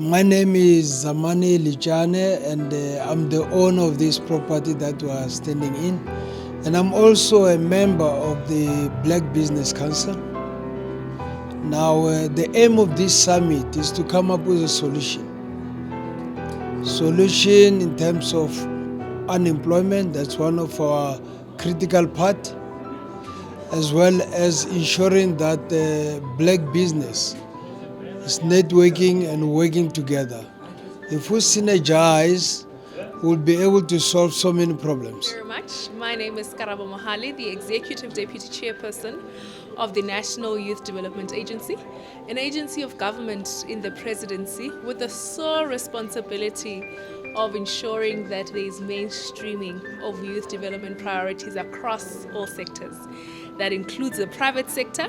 My name is ZAMANE LETJENA, and I'm the owner of this property that we are standing in. And I'm also a member of the Black Business Council. Now, the aim of this summit is to come up with a solution. Solution in terms of unemployment, that's one of our critical part, as well as ensuring that black business is networking and working together. If we synergize, we'll be able to solve so many problems. Thank you very much. My name is Karabo Mohali, the Executive Deputy Chairperson of the National Youth Development Agency, an agency of government in the presidency with the sole responsibility of ensuring that there is mainstreaming of youth development priorities across all sectors. That includes the private sector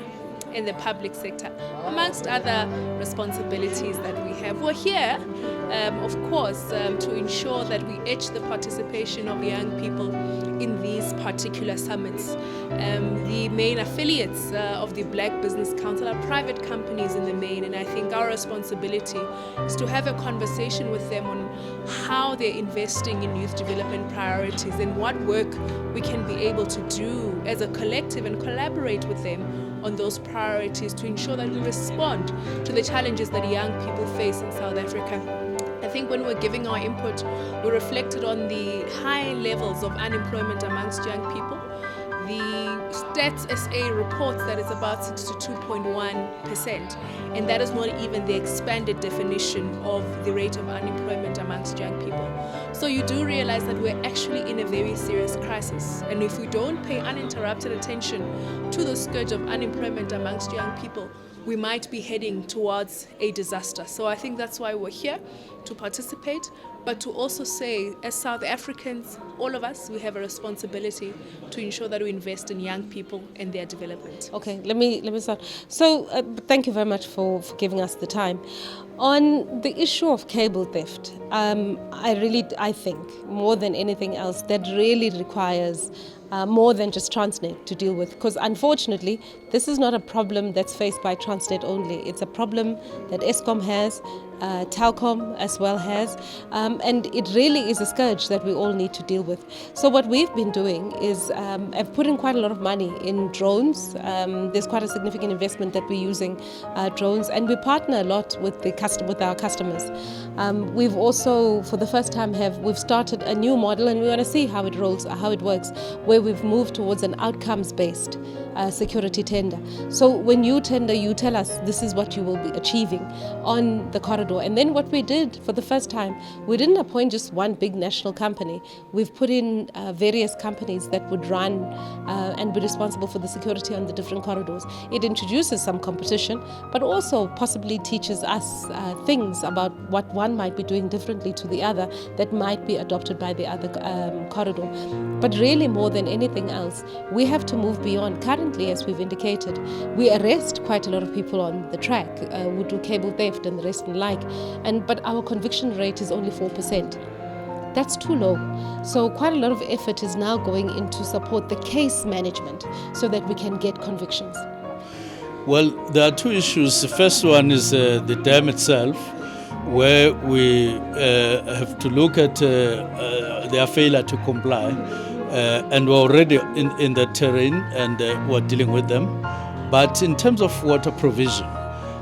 and the public sector, amongst other responsibilities that we have. We're here, of course, to ensure that we edge the participation of young people in these particular summits. The main affiliates of the Black Business Council are private companies in the main, and I think our responsibility is to have a conversation with them on how they're investing in youth development priorities and what work we can be able to do as a collective and collaborate with them on those priorities to ensure that we respond to the challenges that young people face in South Africa. I think when we're giving our input, we reflected on the high levels of unemployment amongst young people. The Stats SA reports that it's about 62.1%, and that is not even the expanded definition of the rate of unemployment amongst young people. So you do realize that we're actually in a very serious crisis, and if we don't pay uninterrupted attention to the scourge of unemployment amongst young people, we might be heading towards a disaster. So I think that's why we're here, to participate, but to also say, as South Africans, all of us, we have a responsibility to ensure that we invest in young people and their development. Okay, let me start. So thank you very much for giving us the time. On the issue of cable theft, I think more than anything else, that really requires more than just Transnet to deal with, because unfortunately this is not a problem that's faced by Transnet only. It's a problem that Eskom has, Telkom as well has, and it really is a scourge that we all need to deal with. So what we've been doing is I've put in quite a lot of money in drones. There's quite a significant investment that we're using drones, and we partner a lot with our customers. We've also, for the first time, we've started a new model, and we want to see how it rolls, how it works, where we've moved towards an outcomes-based security tender. So when you tender, you tell us this is what you will be achieving on the corridor. And then what we did for the first time, we didn't appoint just one big national company. We've put in various companies that would run and be responsible for the security on the different corridors. It introduces some competition, but also possibly teaches us things about what one might be doing differently to the other that might be adopted by the other corridor. But really, more than anything else, we have to move beyond. Currently, as we've indicated, we arrest quite a lot of people on the track who do cable theft and the rest and like, but our conviction rate is only 4%. That's too low. So quite a lot of effort is now going in to support the case management so that we can get convictions. Well, there are two issues. The first one is the dam itself, where we have to look at their failure to comply. And we're already in the terrain, and we're dealing with them. But in terms of water provision,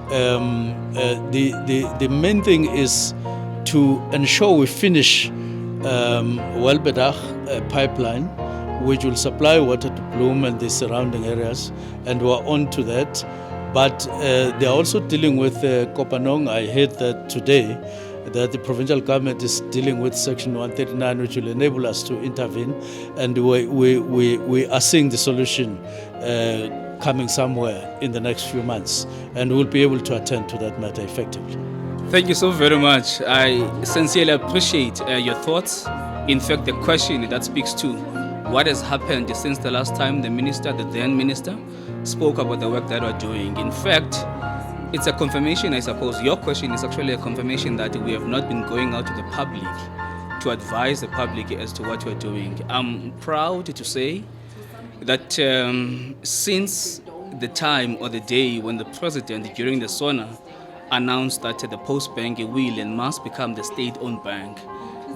the main thing is to ensure we finish Welbedag pipeline, which will supply water to Bloem and the surrounding areas, and we're on to that. But they're also dealing with Kopanong. I heard that today, that the provincial government is dealing with Section 139, which will enable us to intervene, and we are seeing the solution coming somewhere in the next few months, and we'll be able to attend to that matter effectively. Thank you so very much. I sincerely appreciate your thoughts. In fact, the question that speaks to what has happened since the last time the then minister, spoke about the work that we're doing. In fact, it's a confirmation, I suppose. Your question is actually a confirmation that we have not been going out to the public to advise the public as to what we're doing. I'm proud to say that since the time or the day when the president, during the SONA, announced that the Post Bank will and must become the state-owned bank,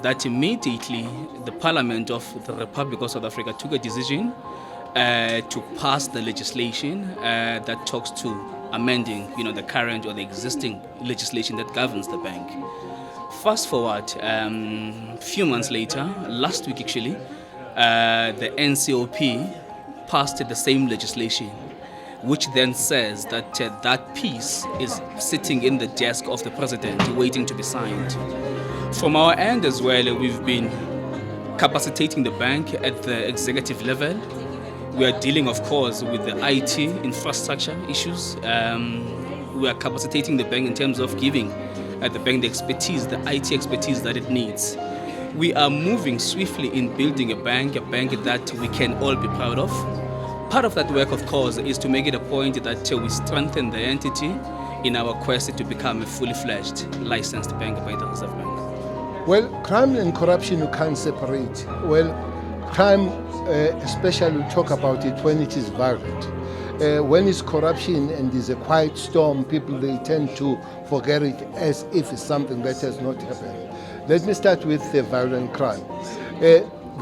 that immediately the Parliament of the Republic of South Africa took a decision to pass the legislation that talks to amending, the current or the existing legislation that governs the bank. Fast forward, few months later, last week actually, the NCOP passed the same legislation, which then says that that piece is sitting in the desk of the president waiting to be signed. From our end as well, we've been capacitating the bank at the executive level. We are dealing, of course, with the IT infrastructure issues. We are capacitating the bank in terms of giving the bank the expertise, the IT expertise that it needs. We are moving swiftly in building a bank that we can all be proud of. Part of that work, of course, is to make it a point that we strengthen the entity in our quest to become a fully fledged licensed bank by the Reserve Bank. Well, crime and corruption you can't separate. Well, crime, especially we talk about it when it is violent. When it's corruption and there's a quiet storm, people they tend to forget it as if it's something that has not happened. Let me start with the violent crime.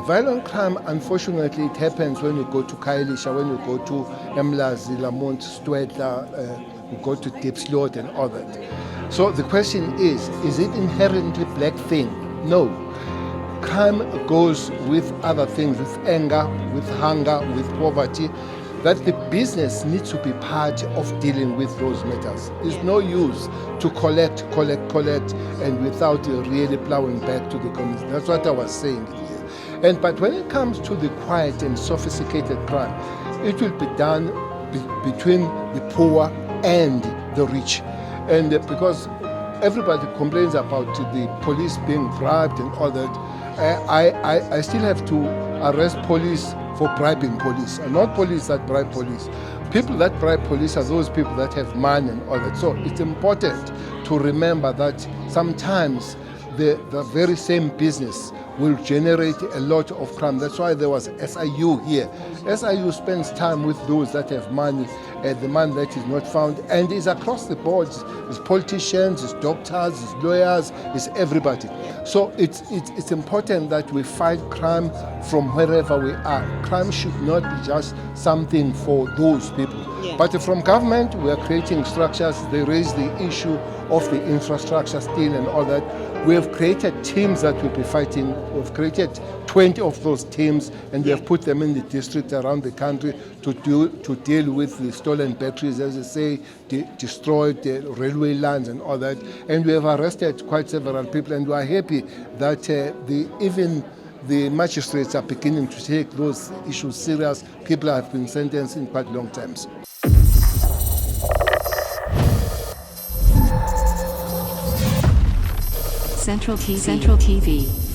Violent crime, unfortunately, it happens when you go to Khayelitsha, when you go to Emlazi, Lamont, Stwetla, you go to Diepsloot and all that. So the question is it inherently black thing? No. Crime goes with other things, with anger, with hunger, with poverty, that the business needs to be part of dealing with those matters. It's no use to collect, and without really plowing back to the community. That's what I was saying here. But when it comes to the quiet and sophisticated crime, it will be done between the poor and the rich. And because everybody complains about the police being bribed and all that, I still have to arrest police for bribing police, and not police that bribe police. People that bribe police are those people that have money and all that. So it's important to remember that sometimes the very same business will generate a lot of crime. That's why there was SIU here. SIU spends time with those that have money, the man that is not found, and is across the board. It's politicians, it's doctors, it's lawyers, it's everybody. So it's important that we fight crime from wherever we are. Crime should not be just something for those people. Yeah. But from government, we are creating structures. They raise the issue of the infrastructure still and all that. We have created teams that will be fighting. We've created 20 of those teams, and we have put them in the district around the country to deal with the stolen batteries, as I say, destroyed railway lines and all that. And we have arrested quite several people, and we are happy that even the magistrates are beginning to take those issues serious. People have been sentenced in quite long times. Central TV.